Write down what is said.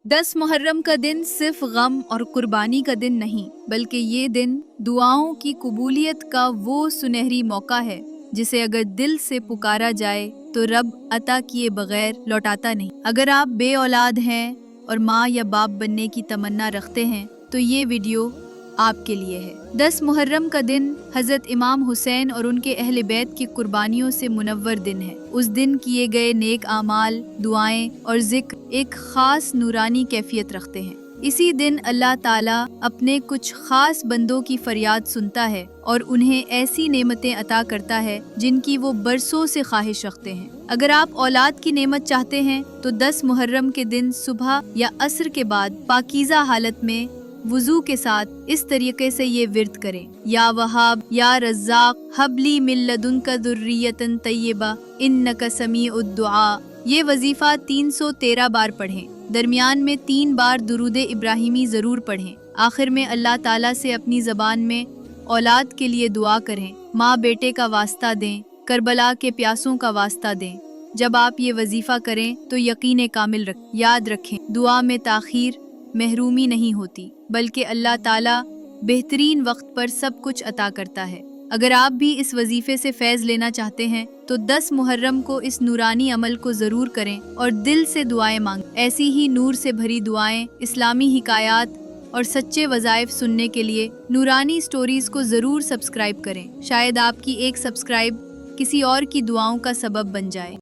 10 मुहर्रम का दिन सिर्फ गम और कुर्बानी का दिन नहीं, बल्कि ये दिन दुआओं की कबूलियत का वो सुनहरी मौका है जिसे अगर दिल से पुकारा जाए तो रब अता किए बगैर लौटाता नहीं। अगर आप बे औलाद हैं और माँ या बाप बनने की तमन्ना रखते हैं तो ये वीडियो आपके लिए है। 10 मुहर्रम का दिन हजरत इमाम हुसैन और उनके अहले बैत की कुर्बानियों से मुनव्वर दिन है। उस दिन किए गए नेक आमाल, दुआएं और जिक्र एक खास नूरानी कैफियत रखते हैं। इसी दिन अल्लाह ताला अपने कुछ खास बंदों की फरियाद सुनता है और उन्हें ऐसी नेमतें अता करता है जिनकी वो बरसों से ख्वाहिश रखते हैं। अगर आप औलाद की नेमत चाहते हैं तो 10 मुहर्रम के दिन सुबह या असर के बाद पाकीज़ा हालत में वुजू के साथ इस तरीके से ये विर्द करें, या वहाब या रज़्ज़ाक हबली मिन लदुनका दुर्रियतन तय्यबा इन्नका समीउद दुआ। ये वजीफा 313 बार पढ़ें। दरमियान में 3 बार दुरूद इब्राहिमी ज़रूर पढ़ें। आखिर में अल्लाह ताला से अपनी ज़बान में औलाद के लिए दुआ करें। माँ बेटे का वास्ता दें, करबला के प्यासों का वास्ता दें। जब आप ये वजीफा करें तो यकीन कामिल याद रखें, दुआ में ताखीर महरूमी नहीं होती, बल्कि अल्लाह ताला बेहतरीन वक्त पर सब कुछ अता करता है। अगर आप भी इस वजीफे से फैज़ लेना चाहते हैं तो 10 मुहर्रम को इस नूरानी अमल को ज़रूर करें और दिल से दुआएं मांगें। ऐसी ही नूर से भरी दुआएं, इस्लामी हिकायात और सच्चे वज़ाइफ सुनने के लिए नूरानी स्टोरीज़ को ज़रूर सब्सक्राइब करें। शायद आपकी एक सब्सक्राइब किसी और की दुआओं का सबब बन जाए।